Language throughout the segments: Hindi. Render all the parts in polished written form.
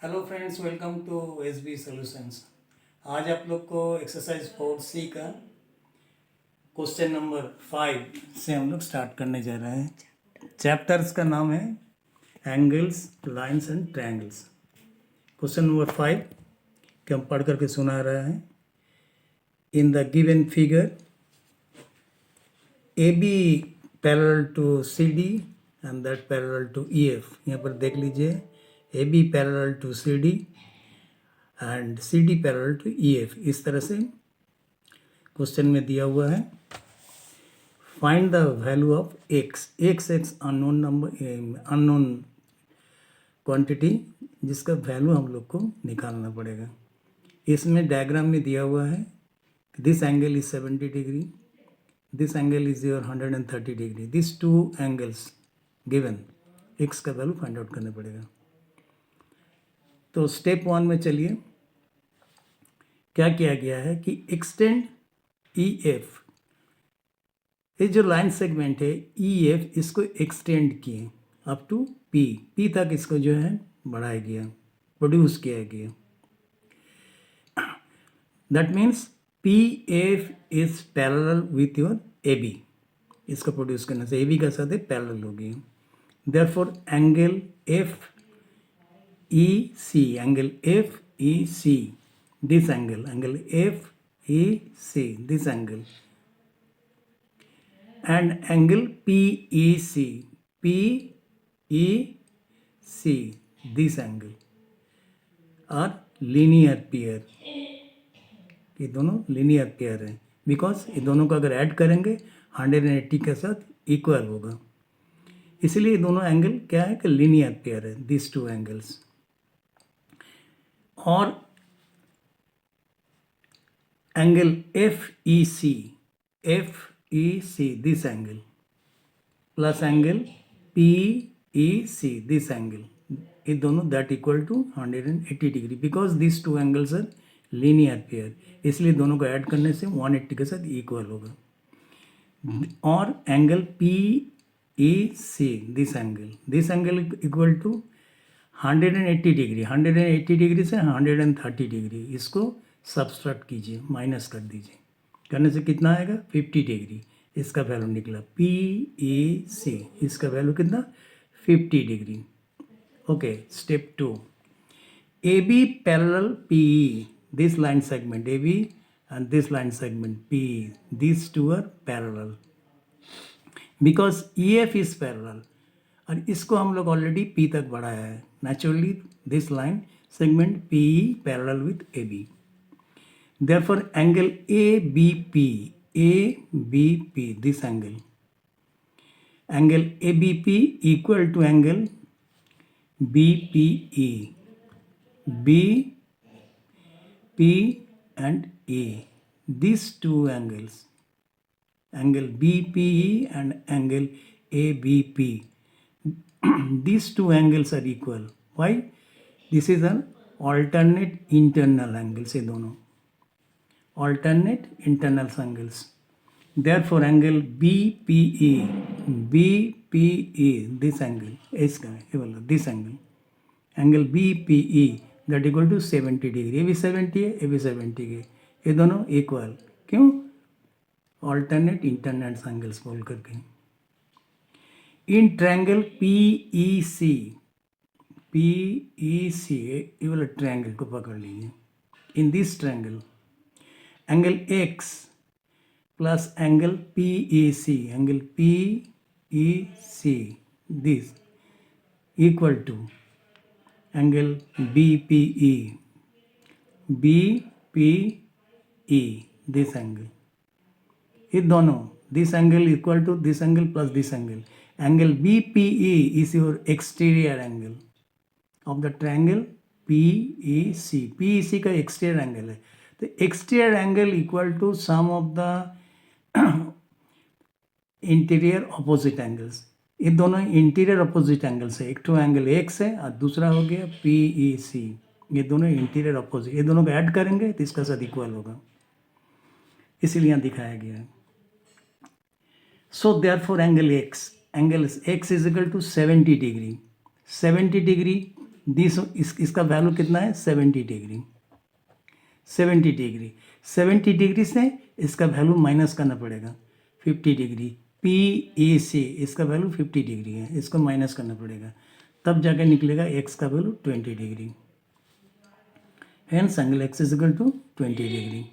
Hello friends, welcome to S B solutions. आज आप लोग को एक्सरसाइज 4C का क्वेश्चन नंबर 5 से हम लोग स्टार्ट करने जा रहे हैं। चैप्टर्स का नाम है angles, lines and triangles. Question number 5 के हम पढ़ करके सुना रहे हैं। In the given figure A B parallel to C D and that parallel to E F. यहाँ पर देख लीजिए, A B parallel to C D and C D parallel to E F. इस तरह से क्वेश्चन में दिया हुआ है। Find the value of x. X unknown number, unknown quantity, जिसका वैल्यू हम लोग को निकालना पड़ेगा। इसमें डायग्राम में दिया हुआ है this angle is 70 degree, this angle is your 130 degree. This two angles given, x का वैल्यू फाइंड आउट करना पड़ेगा। तो स्टेप 1 में चलिए, क्या किया गया है कि एक्सटेंड ई एफ। ये जो लाइन सेगमेंट है ई एफ, इसको एक्सटेंड किए अप टू पी। पी तक इसको जो है बढ़ाया गया, प्रोड्यूस किया गया। That means P F is parallel with your A B. इसको प्रोड्यूस करने से ए बी का साथ पैरेलल हो गया। Therefore angle F E C, angle F E C, this angle F E C, this angle, and angle PEC, PEC, this angle are linear pair। ये दोनों linear pair हैं बिकॉज ये दोनों को अगर ऐड करेंगे 180 के साथ इक्वल होगा। इसलिए ये दोनों एंगल क्या है कि linear pair है, these two angles। और angle FEC, FEC, this angle, plus angle PEC, this angle, ये दोनों that equal to 180 degree because this two angles are linear pair. इसलिए दोनों को ऐड करने से 180 के साथ इक्वल होगा। और angle PEC, this angle equal to 180 degree, 180 degree से 130 डिग्री, इसको सब्सट्रैक्ट कीजिए, माइनस कर दीजिए। करने से कितना आएगा 50 डिग्री। इसका वैल्यू निकला PEC, इसका वैल्यू कितना 50 degree. Okay, step 2, AB parallel PE, this line segment AB and this line segment PE, these two are parallel because EF is parallel। और इसको हम लोग ऑलरेडी P तक बढ़ाया है। Naturally this line segment PE parallel with AB। Therefore angle ABP, this angle ABP equal to angle BPE, BP and A, these two angles, angle BPE and angle ABP, these two angles are equal। Why? This is an alternate internal angles, ये दोनों alternate internal angles। Therefore angle BPE, this angle, इसका ये वाला this angle BPE that equal to 70 degree. ये भी 70 है, ये भी 70 है, ये दोनों इक्वल। क्यों? alternate internal angles बोल करके। इन ट्रायंगल PEC, ये वाला ट्रायंगल को पकड़ लीजिए। In this triangle angle X plus angle PEC, angle PEC, this equal to angle BPE, this angle, ये दोनों, this angle equal to this angle plus this angle. Angle BPE is your exterior angle of the triangle PEC। PEC का एक्सटीरियर एंगल है, तो exterior angle equal to sum of the interior opposite angles. ये दोनों इंटीरियर अपोजिट एंगल्स है। एक तो एंगल X है और दूसरा हो गया PEC। ये दोनों इंटीरियर अपोजिट, ये दोनों को ऐड करेंगे तो इसका साथ इक्वल होगा, इसीलिए यहाँ दिखाया गया है। So therefore angle X is equal to 70 degree. 70 degree इसका वैल्यू कितना है 70 डिग्री। 70 डिग्री 70 डिग्री से इसका वैल्यू माइनस करना पड़ेगा 50 डिग्री। पी ए सी इसका वैल्यू 50 डिग्री है, इसको माइनस करना पड़ेगा, तब जाके निकलेगा एक्स का value 20 degree. Hence angle x is equal to 20 degree.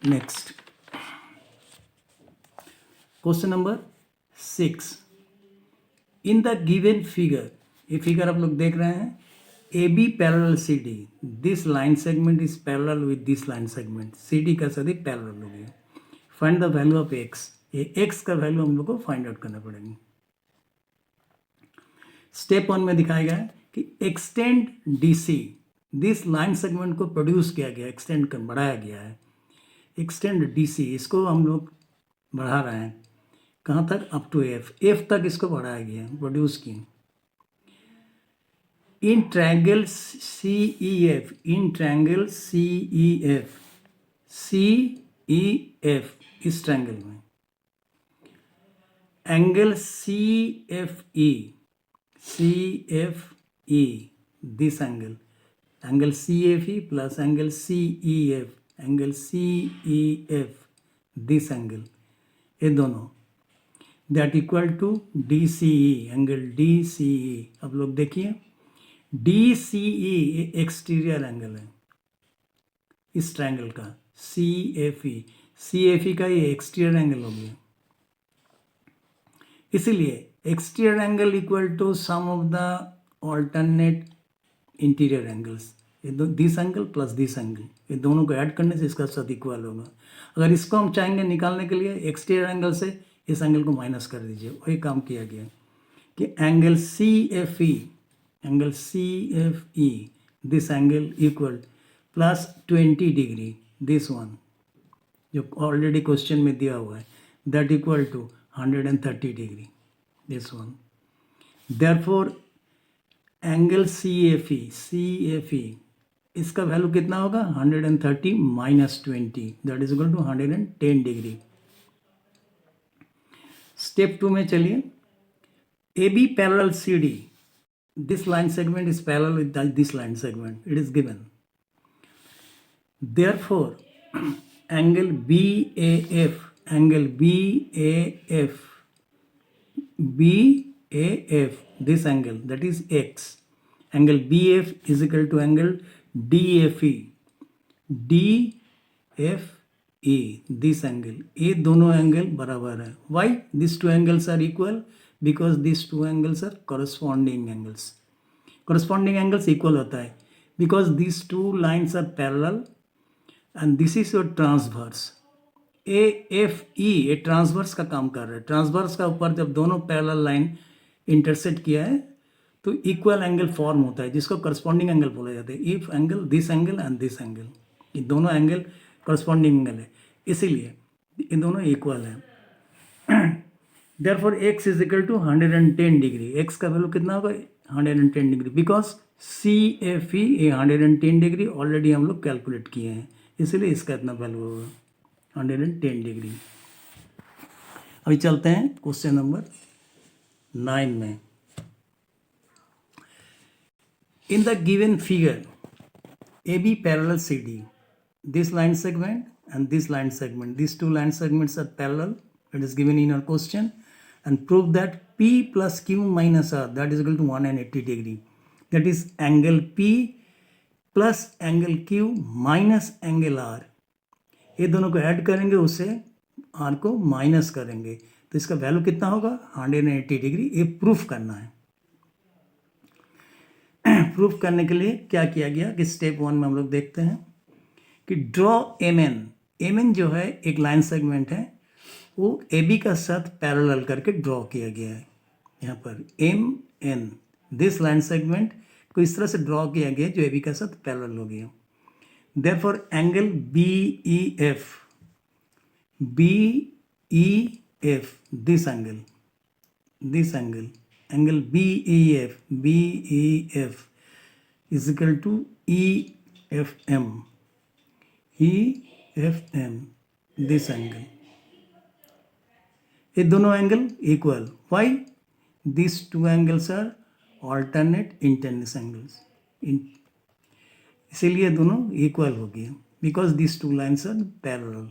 Next question number 6। In the given figure, ये फिगर आप लोग देख रहे हैं, A B parallel C D, this line segment is parallel with this line segment, C D का सदी पैरेलल हो गया। Find the value of x, ये एक्स का वैल्यू हम लोग को फाइंड आउट करना पड़ेगा। स्टेप 1 में दिखाया गया है कि extend D C, this line segment को प्रोड्यूस किया गया, एक्सटेंड कर बढ़ाया गया है। एक्सटेंड डी सी, इसको हम लोग बढ़ा रहे हैं कहाँ तक, अप टू एफ, एफ तक इसको बढ़ाया गया, प्रोड्यूस किया। In triangle C E F, in triangle C E F, C E F, इस ट्रायंगल में angle C F E, C F E, this angle, angle C F E plus angle C E F, angle C E F, this angle, ये दोनों that equal to D C E, angle D C E. अब लोग देखिए D C E exterior angle है इस ट्रायंगल का, सी एफ ई का ये एक्सटीरियर एंगल हो गया, इसीलिए exterior angle equal to sum of the alternate interior angles, ये this angle plus this angle, ये दोनों को ऐड करने से इसका साथ इक्वल होगा। अगर इसको हम चाहेंगे निकालने के लिए एक्सटीरियर एंगल से इस एंगल को माइनस कर दीजिए, वही काम किया गया कि angle C F E, angle C F E, this angle equal plus 20 degree, this one जो ऑलरेडी क्वेश्चन में दिया हुआ है, that equal to 130 degree, this one. Therefore angle C F E, इसका वैल्यू कितना होगा 130 minus 20, that is equal to 110 degree. Step 2 में चलिए, A B parallel C D, this line segment is parallel with this line segment, it is given. Therefore angle BAF, angle BAF, this angle, that is x, angle BF is equal to angle DFE, this angle, ये दोनों एंगल बराबर है। Why these two angles are equal? Because these two angles are corresponding angles. Corresponding angles equal होता है because these two lines are parallel and this is your transverse. AFE ये ट्रांसवर्स का काम कर रहा है, ट्रांसवर्स का ऊपर जब दोनों पैरेलल लाइन इंटरसेक्ट किया है तो इक्वल एंगल फॉर्म होता है जिसको करस्पॉन्डिंग एंगल बोला जाता है। If angle this angle and this angle, ये दोनों एंगल करस्पॉन्डिंग एंगल है, इसीलिए ये दोनों इक्वल है। Therefore x is equal to 110 degree, x का वैल्यू कितना होगा 110 degree, because C F E 110 degree already हम लोग कैलकुलेट किए हैं, इसलिए इसका इतना वैल्यू होगा 110 डिग्री। अभी चलते हैं क्वेश्चन नंबर 9 में। In the given figure A B parallel C D, this line segment and this line segment, these two line segments are parallel, it is given in our question, and prove that P plus Q minus R, that is equal to 180 degree, that is angle P plus angle Q minus angle R, ये दोनों को ऐड करेंगे उससे R को माइनस करेंगे तो इसका वैल्यू कितना होगा 180 डिग्री। ये प्रूफ करना है। प्रूफ करने के लिए क्या किया गया कि स्टेप 1 में हम लोग देखते हैं कि ड्रॉ एम एन जो है एक लाइन सेगमेंट है, वो ए बी का साथ पैरेलल करके ड्रॉ किया गया है। यहाँ पर M N, this line segment को इस तरह से ड्रॉ किया गया जो ए बी का साथ पैरेलल हो गया। Therefore angle B E F, this angle angle B E F is equal to E F M, this angle, ये दोनों angle equal. Why? This two angles are alternate interior angles, इसीलिए दोनों इक्वल हो गए because this two lines are parallel.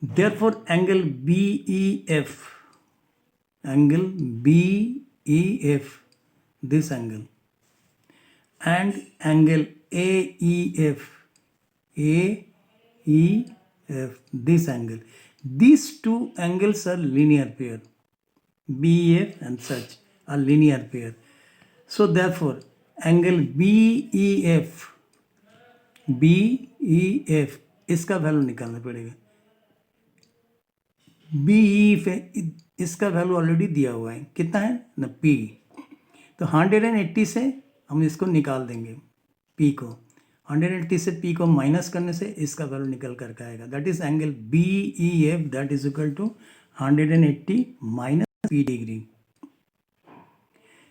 Therefore, angle BEF, angle BEF, this angle, and angle AEF, this angle, these two angles are linear pair. BEF and such are linear pair. So therefore, angle BEF, इसका वैल्यू निकालना पड़ेगा. BE इसका वैल्यू ऑलरेडी दिया हुआ है, कितना है ना P. तो 180 से हम इसको निकाल देंगे P को. 180 से P को माइनस करने से इसका वैल्यू निकल करके आएगा. That is angle BEF, that is equal to 180 minus P degree.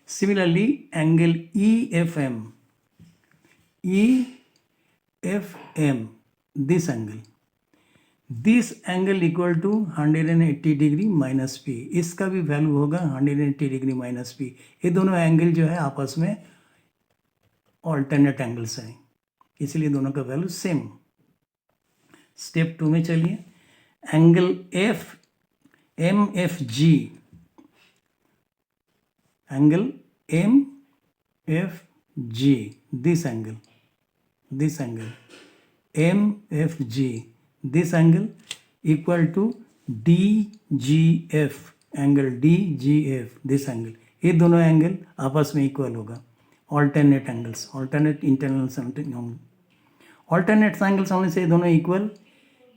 Similarly angle EFM, this angle equal to 180 degree minus P. इसका भी वैल्यू होगा 180 डिग्री माइनस P. ये दोनों एंगल जो है आपस में ऑल्टरनेट एंगल्स हैं, इसलिए दोनों का वैल्यू सेम. स्टेप 2 में चलिए. Angle MFG, angle MFG, this angle MFG, this angle equal to DGF, angle DGF, this angle. ये दोनों एंगल आपस में इक्वल होगा. Alternate angles, alternate internals, alternate angles होने से ये दोनों इक्वल,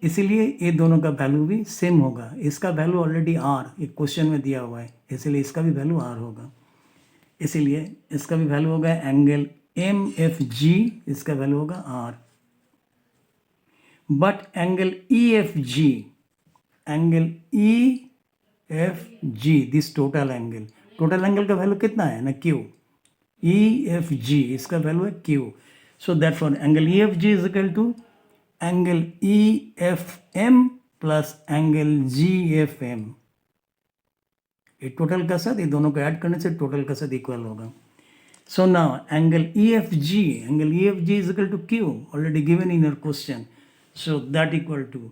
इसीलिए ये दोनों का वैल्यू भी सेम होगा. इसका वैल्यू ऑलरेडी R एक क्वेश्चन में दिया हुआ है, इसलिए इसका भी वैल्यू R होगा. इसीलिए इसका भी वैल्यू होगा एंगल MFG, इसका वैल्यू होगा R. But angle EFG, this total angle का वैल्यू कितना है ना Q. EFG इसका वैल्यू है Q. So therefore angle EFG is equal to angle EFM plus angle GFM. ये टोटल का साथ, ये दोनों को ऐड करने से टोटल का साथ इक्वल होगा. So now angle EFG is equal to Q, already given in your question. So that equal to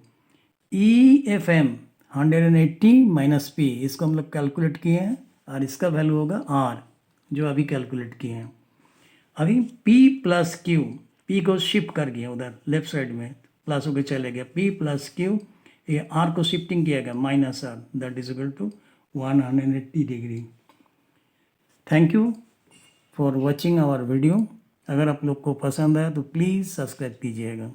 EFM 180 minus P, इसको हम लोग कैलकुलेट किए हैं और इसका वैल्यू होगा R, जो अभी कैलकुलेट किए हैं. अभी P प्लस Q, P को शिफ्ट कर गया उधर लेफ्ट साइड में, प्लस होकर चले गया. P प्लस Q, ये R को शिफ्टिंग किया गया minus R, that is equal to 180 degree. Thank you for watching our video. अगर आप लोग को पसंद आया तो प्लीज़ सब्सक्राइब कीजिएगा.